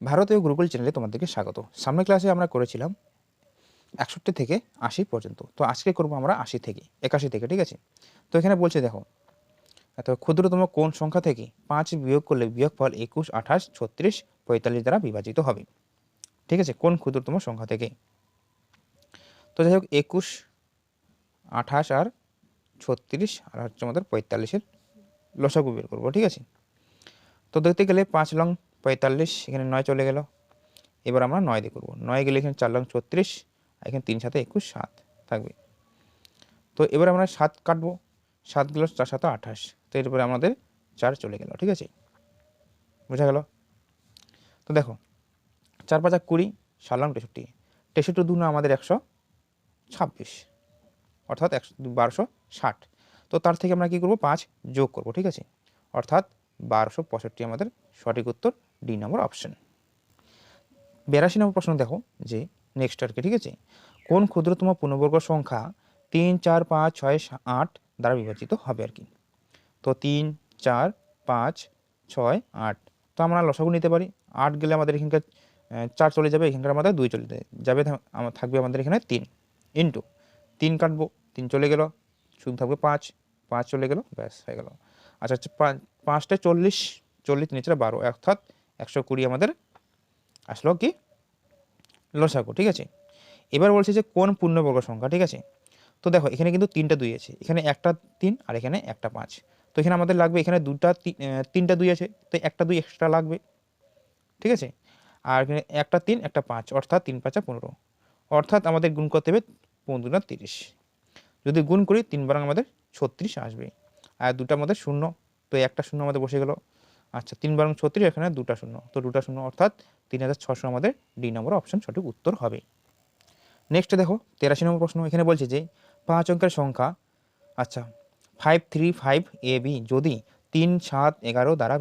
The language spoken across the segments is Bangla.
ভারতীয় গুরুকুল চ্যানেলে তোমাদেরকে স্বাগত। সামনের ক্লাসে আমরা করেছিলাম 61 থেকে 80 পর্যন্ত। তো আজকে করব আমরা 80 থেকে 81 থেকে, ঠিক আছে? তো এখানে বলছে দেখো, এত ক্ষুদ্রতম কোন সংখ্যা থেকে 5 বিয়োগ করলে বিয়োগফল 21, 28, 36, 45 দ্বারা বিভাজিত হবে, ঠিক আছে? কোন ক্ষুদ্রতম সংখ্যা থেকে? তো যাই হোক 21, 28 আর 36 আর হচ্ছে আমাদের 45-এর লসাগু বের করবো, ঠিক আছে? তো দেখতে গেলে 5 লং 45, এখানে 9 চলে গেল। এবার আমরা 9 দিয়ে করবো। 9 গেলে এখানে 4 লং 36, এখানে 3 7 21, 7 থাকবে। তো এবার আমরা 7 কাটবো, 7 গেল 4 7 28। তো এরপরে আমাদের 4 চলে গেল, ঠিক আছে? বোঝা গেল? তো দেখো 4 5 20, 7 লং 63, 63 দুগুণ আমাদের 126, অর্থাৎ 1260। তো তার থেকে আমরা কি করব, 5 যোগ করব, ঠিক আছে? অর্থাৎ 1265 আমাদের সঠিক উত্তর, ডি নম্বর অপশন। 82 নম্বর প্রশ্ন দেখো যে নেক্সট আর কি, ঠিক আছে? কোন ক্ষুদ্রতম পূর্ণবর্গ সংখ্যা 3 4 5 6 8 দ্বারা বিভাজিত হবে আর কি? তো 3 4 5 6 8। তো আমরা লসাগু নিতে পারি। 8 গেলে আমাদের এখানকার 4 চলে যাবে, এখানকার আমাদের 2 চলে যাবে, থাকবে আমাদের এখানে 3 ইন্টু 3 কাটবো, 3 চলে গেল, শুধু থাকবে 5, 5 চলে গেল, ব্যাস হয়ে গেল। আচ্ছা আচ্ছা, 5টা 40, 40 3 4 12, অর্থাৎ 120 আমাদের আসলো কি লসাগু, ঠিক আছে? এবার বলছে যে কোন পূর্ণবর্গ সংখ্যা, ঠিক আছে? তো দেখো এখানে কিন্তু 3টা 2 আছে, এখানে একটা 3 আর এখানে একটা 5। তো এখানে আমাদের লাগবে, এখানে 3টা 2 আছে, তো একটা 2 এক্সট্রা লাগবে, ঠিক আছে? আর এখানে একটা 3 একটা 5, অর্থাৎ 3 5 15, অর্থাৎ আমাদের গুণ করতে হবে 15 না 30। যদি গুণ করি 3 বারং আমাদের 36 আসবে, আর দুটার মধ্যে শূন্য, তো একটা শূন্য আমাদের বসে গেল। আচ্ছা 3 বারং 36, এখানে দুটা শূন্য, তো দুটা শূন্য, অর্থাৎ 3600 আমাদের ডি নম্বর অপশন সঠিক উত্তর হবে। নেক্সট দেখো 83 নম্বর প্রশ্ন, এখানে বলছে যে 5 অঙ্কের সংখ্যা, আচ্ছা 535 AB যদি 3 7 11 দ্বারা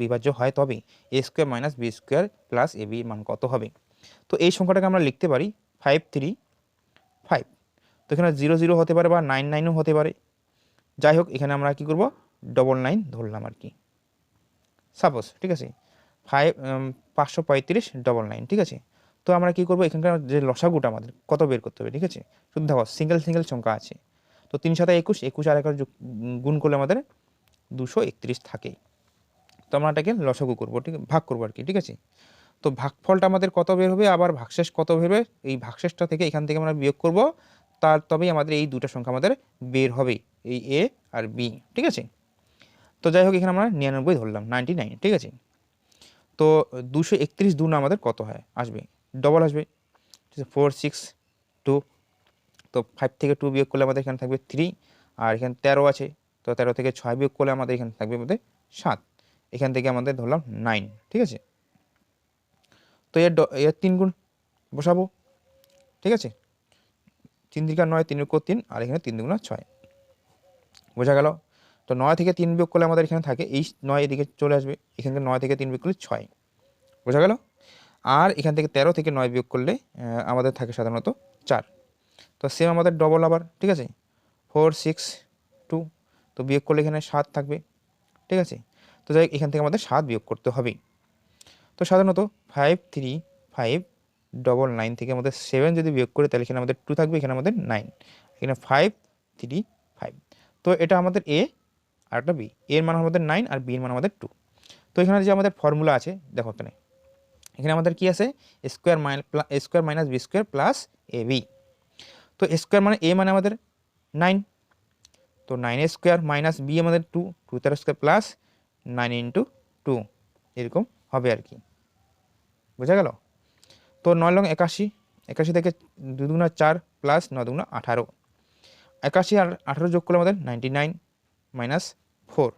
বিভাজ্য হয়, তবে a square minus B square plus AB মান কত হবে? তো এই সংখ্যাটাকে আমরা লিখতে পারি 535। তো এখানে 0 0 হতে পারে বা 9 9ও হতে পারে। যাই হোক এখানে আমরা কি করব, 9 ধরলাম আর কি, সাপোজ, ঠিক আছে? 535 9, ঠিক আছে? তো আমরা কি করব, এখানকার যে লসাগুটা আমাদের কত বের করতে হবে, ঠিক আছে? শুধু দেখো সিঙ্গেল সিঙ্গেল সংখ্যা আছে, তো 3 7 21, 21 আর 11 গুণ করলে আমাদের 231 থাকে। তো আমরা এটাকে লসাগু করবো, ঠিক ভাগ করবো আর কি, ঠিক আছে? তো ভাগফলটা আমাদের কত বের হবে, আবার ভাগশেষ কত বেরোবে, এই ভাগশেষটা থেকে এখান থেকে আমরা বিয়োগ করব, তবেই আমাদের এই দুটো সংখ্যা আমাদের বের হবে, এই এ আর বি, ঠিক আছে? তো যাই হোক এখানে আমরা 99 ধরলাম, 99, ঠিক আছে? তো 231 দুগুণ আমাদের কত হয়, আসবে ডবল আসবে, ঠিক আছে? 4 6 2। তো 5 থেকে 2 বিয়োগ করলে আমাদের এখানে থাকবে 3, আর এখানে 13 আছে, তো 13 থেকে 6 বিয়োগ করলে আমাদের এখানে থাকবে আমাদের 7, এখান থেকে আমাদের ধরলাম 9, ঠিক আছে? তো এর 3 গুণ বসাবো, ঠিক আছে? 3 3 9, 3 3, আর এখানে 3 2 6, বোঝা গেল? তো 9 থেকে 3 বিয়োগ করলে আমাদের এখানে থাকে এই 9 এদিকে চলে আসবে, এখান থেকে 9 থেকে 3 বিয়োগ করলে 6, বোঝা গেল? আর এখান থেকে 13 থেকে 9 বিয়োগ করলে আমাদের থাকে সাধারণত 4। তো সেম আমাদের ডবল আবার, ঠিক আছে? 4 6 2। তো বিয়োগ করলে এখানে 7 থাকবে, ঠিক আছে? তো যাই এখান থেকে আমাদের 7 বিয়োগ করতে হবে। তো সাধারণত 5 3 5 9 থেকে আমাদের 7 যদি বিয়োগ করে, তাহলে এখানে আমাদের 2 থাকবে, এখানে আমাদের 9, এখানে 5 3 5। তো এটা আমাদের এ আর একটা বি, এর মান আমাদের 9 আর বি এর মান আমাদের 2। তো এখানে যে আমাদের ফর্মুলা আছে দেখো, এখানে আমাদের কি আছে, square minus B square plus A B. তো স্কোয়ার মানে এ মানে আমাদের 9, তো 9 স্কোয়ার মাইনাস বি আমাদের 2, 2 তার স্কোয়ার প্লাস 9 ইন্টু 2, এরকম হবে আর কি, বোঝা গেল? তো 9 লং 81, 81 থেকে 2 দুগুণা 4 প্লাস 9 দুগুণা 18, 81 আর 18 যোগ করলে আমাদের 99 মাইনাস 4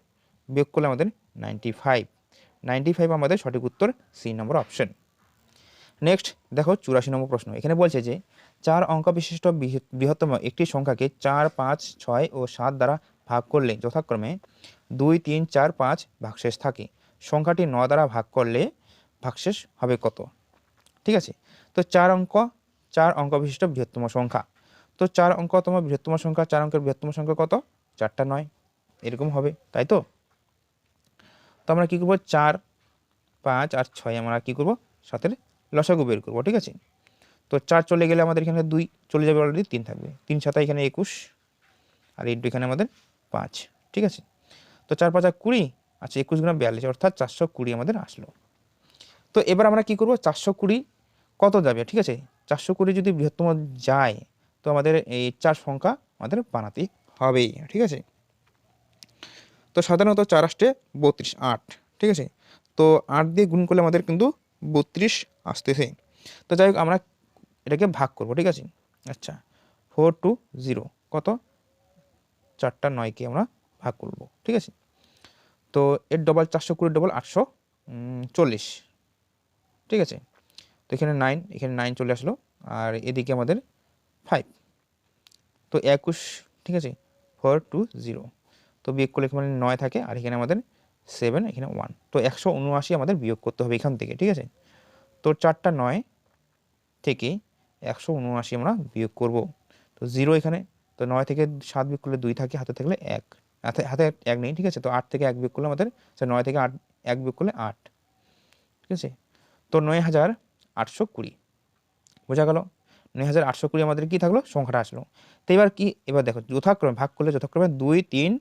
বিয়োগ করলে আমাদের 95, 95 আমাদের সঠিক উত্তর, সি নম্বর অপশন। নেক্সট দেখো 84 নম্বর প্রশ্ন, এখানে বলছে যে 4 অঙ্ক বিশিষ্ট বৃহত্তম একটি সংখ্যাকে 4 5 6 ও 7 দ্বারা ভাগ করলে যথাক্রমে 2 3 4 5 ভাগশেষ থাকে, সংখ্যাটি 9 দ্বারা ভাগ করলে ভাগশেষ হবে কত? ঠিক আছে? তো 4 অঙ্ক বিশিষ্ট বৃহত্তম সংখ্যা, তো 4 অঙ্কতম বৃহত্তম সংখ্যা, 4 অঙ্কের বৃহত্তম সংখ্যা কত? 4টা 9, এরকম হবে, তাই তো? তো আমরা কি করব, 4 5 আর 6 আমরা কি করব 7-এর লসাগু বের করব, ঠিক আছে। তো 4 চলে গেলে আমাদের এখানে 2 চলে যাবে, অলরেডি 3 থাকবে, 3 7 এখানে 21 আর ইন্টু এখানে আমাদের 5, ঠিক আছে। তো 4 5 20, আচ্ছা 21 গুণা 42 অর্থাৎ 420 আমাদের আসলো। তো এবার আমরা কি করব 420 কত যাবে, ঠিক আছে। 420 যদি বৃহত্তম যায় তো আমাদের এই 4 সংখ্যা আমাদের বানাতেই হবেই, ঠিক আছে। তো সাধারণত 4 আসতে 32, 8, ঠিক আছে। তো 8 দিয়ে গুণ করলে আমাদের কিন্তু 32 আসতেছে। তো যাই হোক আমরা এটাকে ভাগ করব, ঠিক আছে। আচ্ছা 4 2 0 কত 4টা 9কে আমরা ভাগ করব, ঠিক আছে। তো এর ডবল 420 ডবল 840, ঠিক আছে। তো এখানে 9, এখানে 9 চলে আসলো আর এদিকে আমাদের 5, তো 21, ঠিক আছে। 4 2 0, তো বিয়োগ করলে এখানে 9 থাকে আর এখানে আমাদের 7, এখানে 1, তো 179 আমাদের বিয়োগ করতে হবে এখান থেকে, ঠিক আছে। তো 4টা 9 থেকে 179 আমরা বিয়োগ করব। তো 0 এখানে, তো 9 থেকে 7 বিয়োগ করলে 2 থাকে, হাতে থাকলে 1, হাতে 1 নেই, ঠিক আছে। তো 8 থেকে 1 বিয়োগ করলে আমাদের 9 থেকে 8 1 বিয়োগ করলে 8, ঠিক আছে। তো 9820 বোঝা গেল। 9820 আমাদের কি থাকলো সংখ্যাটা আসলো। তো এবার কি, এবার দেখো যথাক্রমে ভাগ করলে যথাক্রমে 2 3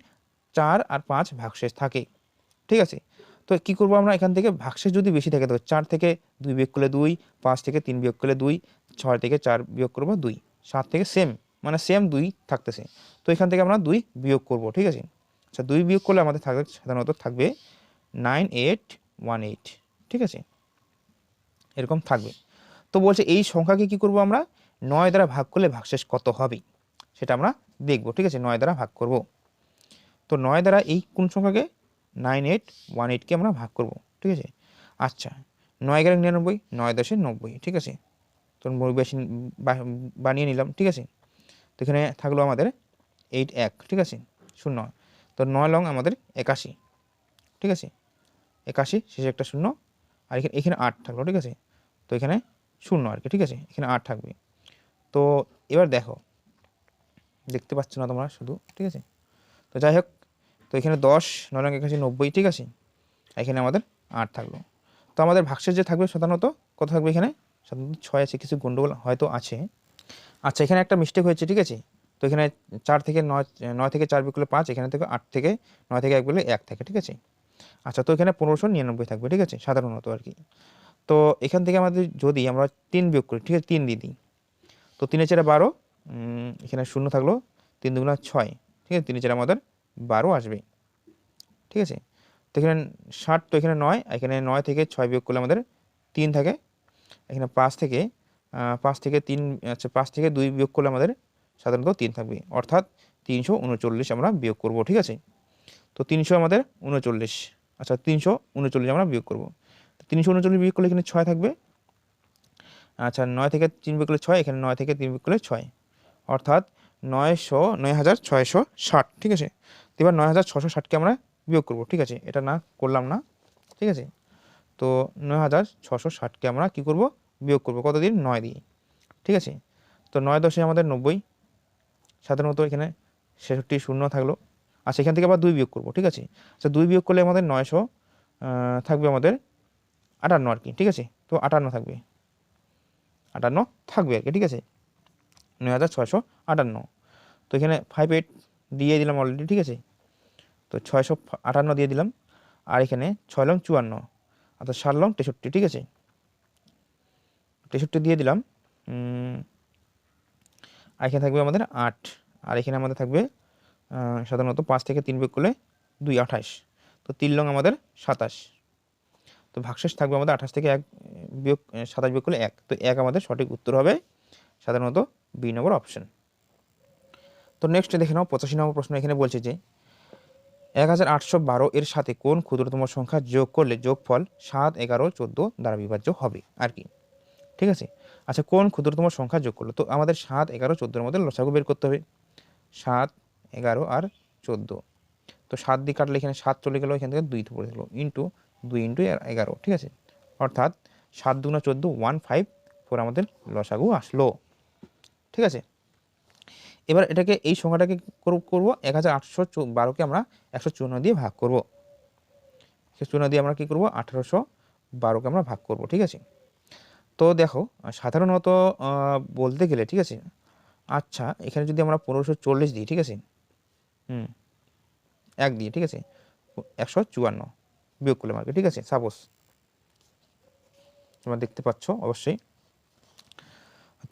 4 আর 5 ভাগশেষ থাকে, ঠিক আছে। তো কি করব আমরা এখান থেকে ভাগশেষ যদি বেশি থাকে, তো 4 থেকে 2 বিয়োগ করলে 2, 5 থেকে 3 বিয়োগ করলে 2, 6 থেকে 4 বিয়োগ করব 2, 7 থেকে সেম মানে সেম 2 থাকতেছে। তো এখান থেকে আমরা 2 বিয়োগ করব, ঠিক আছে। আচ্ছা 2 বিয়োগ করলে আমাদের থাকবে সাধারণত থাকবে 9818, ঠিক আছে, এরকম থাকবে। তো বলছে এই সংখ্যাকে কি করব আমরা 9 দ্বারা ভাগ করলে ভাগশেষ কত হবে সেটা আমরা দেখব, ঠিক আছে। 9 দ্বারা ভাগ করব, তো 9 দ্বারা এই কোন সংখ্যাকে 9818কে আমরা ভাগ করব, ঠিক আছে। আচ্ছা 9 গেলে 99, 9 10 90, ঠিক আছে। তো বেশি বানিয়ে নিলাম, ঠিক আছে। তো এখানে থাকলো আমাদের 8 1, ঠিক আছে 0, তো 9 লং আমাদের 81, ঠিক আছে। 81 শেষে একটা 0 আর এখানে 8 থাকলো, ঠিক আছে। তো এখানে 0 আর কি, ঠিক আছে, এখানে 8 থাকবে। তো এবার দেখো দেখতে পাচ্ছ না তোমরা শুধু, ঠিক আছে। তো যাই হোক, তো এখানে 10 9 লং 81 90, ঠিক আছে, এখানে আমাদের 8 থাকলো। তো আমাদের ভাগশেষ যে থাকবে সাধারণত কত থাকবে, এখানে সাধারণত 6 আছে, কিছু গন্ডগোল হয়তো আছে। আচ্ছা এখানে একটা মিস্টেক হয়েছে, ঠিক আছে। তো এখানে 4 থেকে 9, 9 থেকে 4 বিয়োগ করলে 5, এখানে থেকে 8 থেকে 9 থেকে 1 বলে 1 থাকে, ঠিক আছে। আচ্ছা তো এখানে 1599 থাকবে, ঠিক আছে, সাধারণত আর কি। তো এখান থেকে আমাদের যদি আমরা 3 বিয়োগ করি, ঠিক আছে, 3 দিয়ে দিই, তো 3 4 12, এখানে 0 থাকলো, 3 2 6, ঠিক আছে, 3 4 আমাদের 12 আসবে, ঠিক আছে। তো এখানে 60, তো এখানে 9, এখানে 9 থেকে 6 বিয়োগ করলে আমাদের 3 থাকে, এখানে 5 থেকে 3, আচ্ছা 5 থেকে 2 বিয়োগ করলে আমাদের সাধারণত 3 থাকবে, অর্থাৎ 339 আমরা বিয়োগ করব, ঠিক আছে। তো 300 আমাদের 39, আচ্ছা 339 আমরা বিয়োগ করব। 339 বিয়োগ করলে এখানে 6 থাকবে, আচ্ছা 9 থেকে 3 বিয়োগ করলে 6, এখানে 9 থেকে 3 বিয়োগ করলে 6, অর্থাৎ 9660, ঠিক আছে। তো এবার 9660কে আমরা বিয়োগ করব, ঠিক আছে, এটা না করলাম না, ঠিক আছে। তো 9660কে আমরা কি করব বিয়োগ করব কত দিন 9 দিয়ে, ঠিক আছে। তো 9 10 আমাদের 90, সাধারণত এখানে 66 শূন্য থাকলো। আচ্ছা এখান থেকে আবার 2 বিয়োগ করব, ঠিক আছে। আচ্ছা 2 বিয়োগ করলে আমাদের 900 থাকবে আমাদের 58 আর কি, ঠিক আছে। তো 58 থাকবে, 58 থাকবে আর কি, ঠিক আছে, 9658। তো এখানে 58 দিয়ে দিলাম অলরেডি, ঠিক আছে। তো 658 দিয়ে দিলাম, আর এখানে 6 লং 54, অর্থাৎ 7 লং 63, ঠিক আছে, 63 দিয়ে দিলাম। আর এখানে থাকবে আমাদের 8, আর এখানে আমাদের থাকবে সাধারণত 5 থেকে 3 বিয়োগ করলে 2 28, তো 3 লং আমাদের 27, তো ভাগশেষ থাকবে আমাদের 28 থেকে 1 বিয়োগ 27 বিয়োগ করলে 1, তো 1 আমাদের সঠিক উত্তর হবে সাধারণত বি নম্বর অপশন। তো নেক্সট দেখে নাও 85 নম্বর প্রশ্ন। এখানে বলছে যে 1812 এর সাথে কোন ক্ষুদ্রতম সংখ্যা যোগ করলে যোগফল 7 11 14 দ্বারা বিভাজ্য হবে আর কি, ঠিক আছে। আচ্ছা কোন ক্ষুদ্রতম সংখ্যা যোগ করলো, তো আমাদের 7 11 14-এর মধ্যে লসাগু বের করতে হবে। 7 11 আর 14, তো 7 দিয়ে কাটলে এখানে 7 চলে গেল, এখান থেকে 2 পড়ে গেল, ইন্টু 2 ইন্টু 11, ঠিক আছে, অর্থাৎ 7 2 14 154 আমাদের লসাগু আসলো, ঠিক আছে। এবার এটাকে এই সংখ্যাটাকে করব 1812কে আমরা 154 দিয়ে ভাগ করব, 154 দিয়ে আমরা কি করব 1852 12কে আমরা ভাগ করব, ঠিক আছে। তো দেখো সাধারণত বলতে গেলে, ঠিক আছে, আচ্ছা এখানে যদি আমরা 1540 দিই, ঠিক আছে, 1 দিয়ে, ঠিক আছে, 154 বিয়োগ করলাম আর কি, ঠিক আছে। সাপোজ তোমরা দেখতে পাচ্ছ অবশ্যই।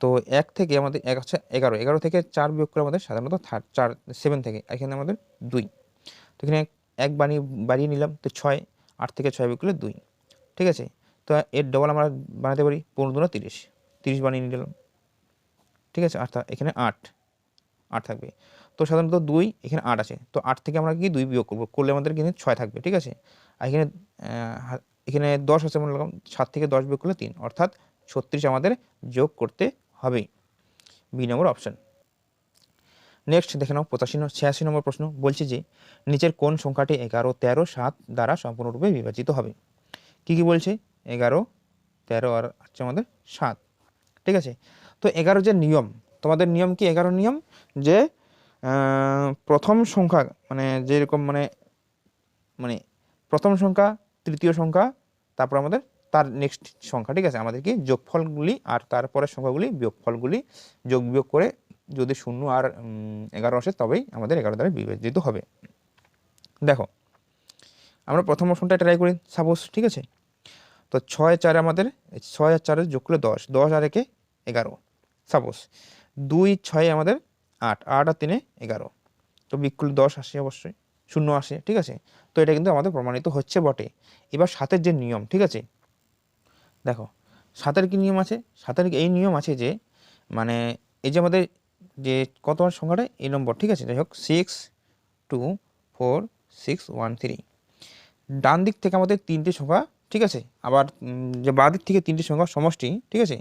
তো 1 থেকে আমাদের 1 হচ্ছে 11, 11 থেকে 4 বিয়োগ করে আমাদের সাধারণত 7 থেকে এখানে আমাদের 2। তো এখানে 1 বাড়িয়ে নিলাম, তো 6, 8 থেকে 6 বিয়োগ করলে 2, ঠিক আছে। তো এর ডবল আমরা বানাতে পারি, 15 দুগুণে 30, 30 বানিয়ে নিলাম, ঠিক আছে। অর্থাৎ এখানে 8 থাকবে। তো সাধারণত 2, এখানে 8 আছে, তো 8 থেকে আমরা কি 2 বিয়োগ করলে আমাদের কিন্তু 6 থাকবে, ঠিক আছে। আর এখানে এখানে 10 আছে মনে রাখলাম, 7 থেকে 10 বিয়োগ করলে 3, অর্থাৎ 36 আমাদের যোগ করতে হবে, বি নম্বর অপশন। নেক্সট দেখে নাও 86 নম্বর প্রশ্ন, বলছে যে নিচের কোন সংখ্যাটি 11, 13, 7 দ্বারা সম্পূর্ণরূপে বিভাজিত হবে। কি কি বলছে, 11, 13 আর হচ্ছে আমাদের 7, ঠিক আছে। তো 11 যে নিয়ম, তোমাদের নিয়ম কি 11 নিয়ম, যে প্রথম সংখ্যা মানে যেরকম মানে মানে প্রথম সংখ্যা, তৃতীয় সংখ্যা, তারপর আমাদের তার নেক্সট সংখ্যা, ঠিক আছে। আমাদের কি যোগফলগুলি আর তারপরের সংখ্যাগুলি বিয়োগফলগুলি যোগ বিয়োগ করে যদি 0 আর 11 আসে তবেই আমাদের 11 দ্বারা বিভাজিত হবে। দেখো আমরা প্রথম অপশনটা ট্রাই করি সাপোজ, ঠিক আছে। তো 6 4 আমাদের 6 আর 4 যোগ করলে 10, 10 আর 1 11 সাপোজ। 2 6 আমাদের 8, 8 আর 3 11, তো বিয়োগ করলে 10 আসে, অবশ্যই 0 আসে, ঠিক আছে। তো এটা কিন্তু আমাদের প্রমাণিত হচ্ছে বটে। এবার 7-এর যে নিয়ম, ঠিক আছে, দেখো 7-এর কি নিয়ম আছে, 7-এর এই নিয়ম আছে যে মানে এই যে আমাদের যে কত সংখ্যাটা এই নম্বর, ঠিক আছে, যাই হোক 6 2 4 6 1 3, ডান দিক থেকে আমাদের 3টে সংখ্যা, ঠিক আছে, আবার যে বাঁ দিক থেকে 3টে সংখ্যা সমষ্টি, ঠিক আছে,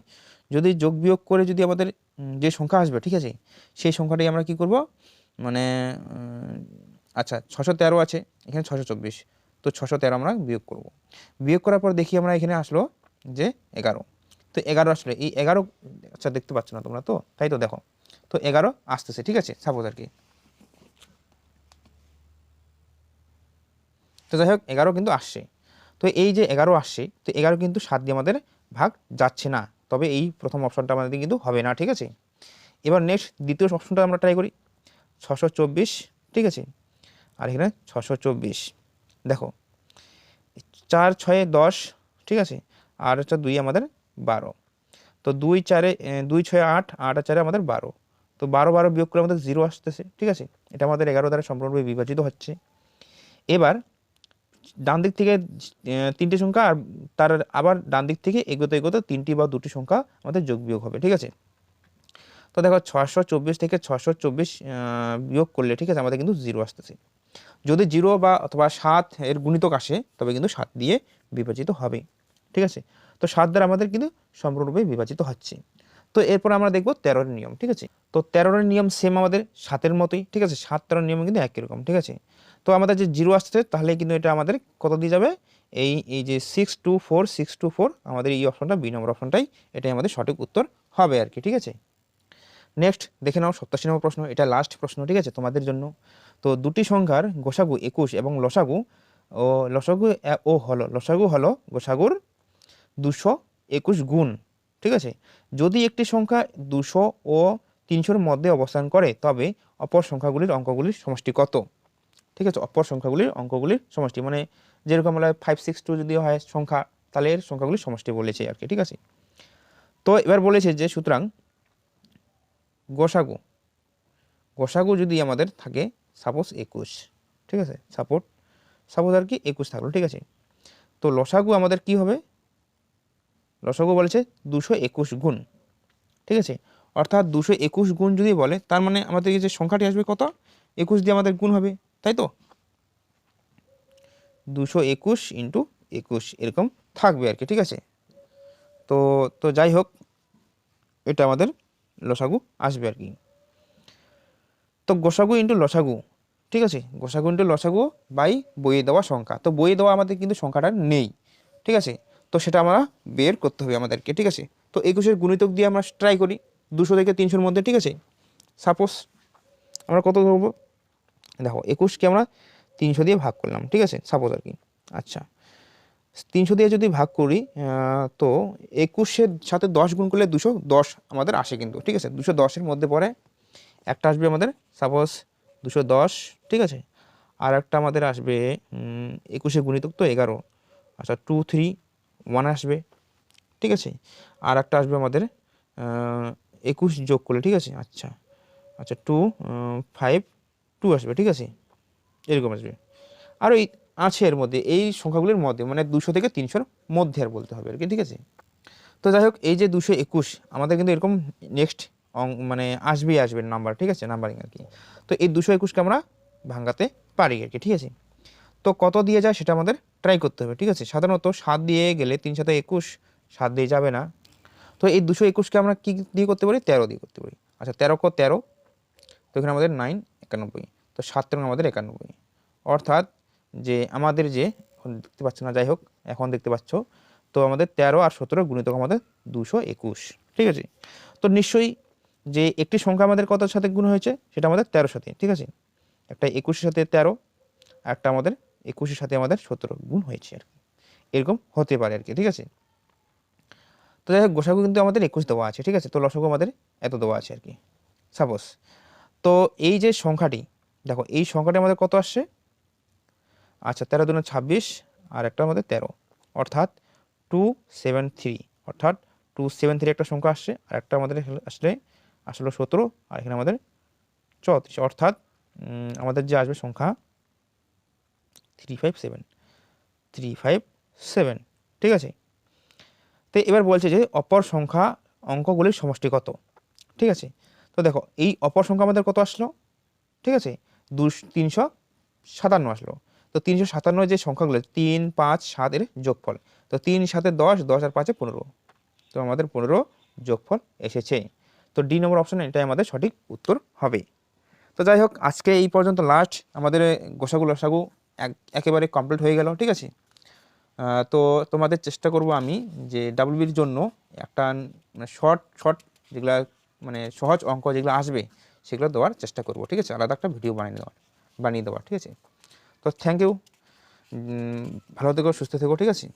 যদি যোগ বিয়োগ করে যদি আমাদের যে সংখ্যা আসবে, ঠিক আছে, সেই সংখ্যাটাই আমরা কি করব মানে আচ্ছা 613 আছে, এখানে 624, তো 613 আমরা বিয়োগ করব। বিয়োগ করার পর দেখি আমরা এখানে আসলো যে 11, তো 11 আসলে এই 11, আচ্ছা দেখতে পাচ্ছ না তোমরা, তো তাই তো দেখো, তো 11 আসতেছে, ঠিক আছে, সাপোজ আর কি। তো যাই হোক 11 কিন্তু আসছে। তো এই যে 11 আসছে, তো 11 কিন্তু 7 দিয়ে আমাদের ভাগ যাচ্ছে না, তবে এই প্রথম অপশনটা আমাদের কিন্তু হবে না, ঠিক আছে। এবার নেক্সট দ্বিতীয় অপশনটা আমরা ট্রাই করি, 624, ঠিক আছে, আর এখানে 624, দেখো 4 6 10, ঠিক আছে, আর হচ্ছে 2 আমাদের 12, তো 2 4 2 6 8, 8 আর 4 আমাদের 12, তো 12 12 বিয়োগ করে আমাদের 0 আসতেছে, ঠিক আছে। এটা আমাদের 11 দ্বারা সম্পূর্ণরূপে বিভাজিত হচ্ছে। এবার ডান দিক থেকে 3টে সংখ্যা আর তার আবার ডান দিক থেকে এগোতে এগোতে 3টি বা 2টি সংখ্যা আমাদের যোগ বিয়োগ হবে, ঠিক আছে। তো দেখো 624 থেকে 624 বিয়োগ করলে, ঠিক আছে, আমাদের কিন্তু 0 আসতেছে। যদি 0 বা অথবা 7 এর গুণিতক আসে তবে কিন্তু 7 দিয়ে বিভাজিত হবে, ঠিক আছে। তো 7 দ্বারা আমাদের কিন্তু সম্পূর্ণরূপে বিভাজিত হচ্ছে। তো এরপর আমরা দেখব 13-এর নিয়ম, ঠিক আছে। তো 13-এর নিয়ম সেম আমাদের 7-এর মতোই, ঠিক আছে, 7 13 নিয়ম কিন্তু একই রকম, ঠিক আছে। তো আমাদের যে 0 আসছে তাহলে কিন্তু এটা আমাদের কত দিয়ে যাবে, এই যে 624 624, আমাদের এই অপশনটা বি নম্বর অপশনটাই এটাই আমাদের সঠিক উত্তর হবে আর কি, ঠিক আছে। নেক্সট দেখে নাও 87 নম্বর প্রশ্ন, এটা লাস্ট প্রশ্ন, ঠিক আছে, তোমাদের জন্য। তো দুটি সংখ্যার গোসাগু 21 এবং লসাগু হলো গোসাগুর 221 গুণ, ঠিক আছে। যদি একটি সংখ্যা 200 ও 300-র মধ্যে অবস্থান করে তবে অপর সংখ্যাগুলির অঙ্কগুলির সমষ্টি কত, ঠিক আছে। অপর সংখ্যাগুলির অঙ্কগুলির সমষ্টি মানে যেরকম হলো 562 যদি হয় সংখ্যা, তাহলে এর সংখ্যাগুলির সমষ্টি বলেছে আর কি, ঠিক আছে। তো এবার বলেছে যে সুতরাং গোসাগু যদি আমাদের থাকে সাপোজ 21, ঠিক আছে, সাপোজ আর কি 21 থাকলো, ঠিক আছে। তো লসাগু আমাদের কি হবে, লসাগু বলেছে 221 গুণ, ঠিক আছে। অর্থাৎ 221 গুণ যদি বলে তার মানে আমাদের এই যে সংখ্যাটি আসবে কত, 21 দিয়ে আমাদের গুণ হবে, তাই তো 221 × 21 এরকম থাকবে আর কি, ঠিক আছে। তো তো যাই হোক এটা আমাদের লসাগু আসবে আর কি। তো গোসাগু ইন্টু লসাগু, ঠিক আছে, গোসাগু ইন্টু লসাগু বাই বইয়ে দেওয়া সংখ্যা। তো বইয়ে দেওয়া আমাদের কিন্তু সংখ্যাটা নেই, ঠিক আছে। তো সেটা আমরা বের করতে হবে আমাদেরকে, ঠিক আছে। তো 21-এর গুণিতক দিয়ে আমরা ট্রাই করি 200 থেকে 300-র মধ্যে, ঠিক আছে। সাপোজ আমরা কত ধরবো, দেখো 21কে আমরা 300 দিয়ে ভাগ করলাম, ঠিক আছে, সাপোজ আর কি। আচ্ছা 300 দিয়ে যদি ভাগ করি তো 21-এর সাথে 10 গুণ করলে 210 আমাদের আসে কিন্তু, ঠিক আছে। 210-এর মধ্যে পড়ে একটা আসবে আমাদের সাপোজ 210, ঠিক আছে। আর একটা আমাদের আসবে 21-এ গুণিতক তো 11, আচ্ছা 2 3 1 আসবে, ঠিক আছে। আর একটা আসবে আমাদের 21 যোগ করলে, ঠিক আছে, আচ্ছা আচ্ছা 2 5 2 আসবে, ঠিক আছে, এরকম আসবে। আর এই আছে এর মধ্যে এই সংখ্যাগুলির মধ্যে, মানে 200 থেকে 300-র মধ্যে আর বলতে হবে আর কি, ঠিক আছে। তো যাই হোক, এই যে 221 আমাদের কিন্তু এরকম নেক্সট মানে আসবে নাম্বার, ঠিক আছে, নাম্বারিং আর কি। তো এই 221-কে আমরা ভাঙাতে পারি আর কি, ঠিক আছে। তো কত দিয়ে যায় সেটা আমাদের ট্রাই করতে হবে, ঠিক আছে। সাধারণত 7 দিয়ে গেলে 3 7 21, 7 দিয়ে যাবে না। তো এই 221-কে আমরা কি দিয়ে করতে পারি, 13 দিয়ে করতে পারি। আচ্ছা 13 ক 13, তো এখানে আমাদের 9 91, তো 7 13 আমাদের 91, অর্থাৎ যে আমাদের যে এখন দেখতে পাচ্ছ না, যাই হোক এখন দেখতে পাচ্ছ, তো আমাদের 13 আর 17 গুণিতক আমাদের 221, ঠিক আছে। তো নিশ্চয়ই যে একটি সংখ্যা আমাদের কতর সাথে গুণ হয়েছে, সেটা আমাদের 13 সাথে, ঠিক আছে। একটা 21-এর সাথে 13, আর একটা আমাদের 21-এর সাথে আমাদের 17 গুণ হয়েছে আর কি, এরকম হতে পারে আর কি, ঠিক আছে। তো যাই হোক, গোসাগু কিন্তু আমাদের 21 দেওয়া আছে, ঠিক আছে। তো লসাগু আমাদের এত দেওয়া আছে আর কি সাপোজ। তো এই যে সংখ্যাটি, দেখো এই সংখ্যাটি আমাদের কত আসছে, আচ্ছা 13 দুগুণে 26, আর একটা আমাদের 13, অর্থাৎ 273, অর্থাৎ 273 একটা সংখ্যা আসছে, আর একটা আমাদের আসলে 17, আর এখানে আমাদের 34, অর্থাৎ আমাদের যে আসবে সংখ্যা 357, 357, ঠিক আছে। তো এবার বলছে যে অপর সংখ্যা অঙ্কগুলির সমষ্টি কত, ঠিক আছে। তো দেখো এই অপর সংখ্যা আমাদের কত আসলো, ঠিক আছে, 357 আসলো। তো 357 যে সংখ্যাগুলো 3 5 7 এর যোগফল, তো 3 7 10, 10 আর 5 15, তো আমাদের 15 যোগফল এসেছে। তো ডি নম্বর অপশন এটাই আমাদের সঠিক উত্তর হবে। তো যাই হোক, আজকে এই পর্যন্ত লাস্ট আমাদের গোসাগু লসাগু একেবারে কমপ্লিট হয়ে গেল, ঠিক আছে। তো তোমাদের চেষ্টা করব আমি যে ডাব্লিউবির জন্য একটা মানে শর্ট শর্ট যেগুলো মানে সহজ অঙ্ক যেগুলো আসবে সেগুলো দেওয়ার চেষ্টা করব, ঠিক আছে, আলাদা একটা ভিডিও বানিয়ে দেওয়ার, ঠিক আছে। তো থ্যাংক ইউ, ভালো থেকো, সুস্থ থেকো, ঠিক আছে।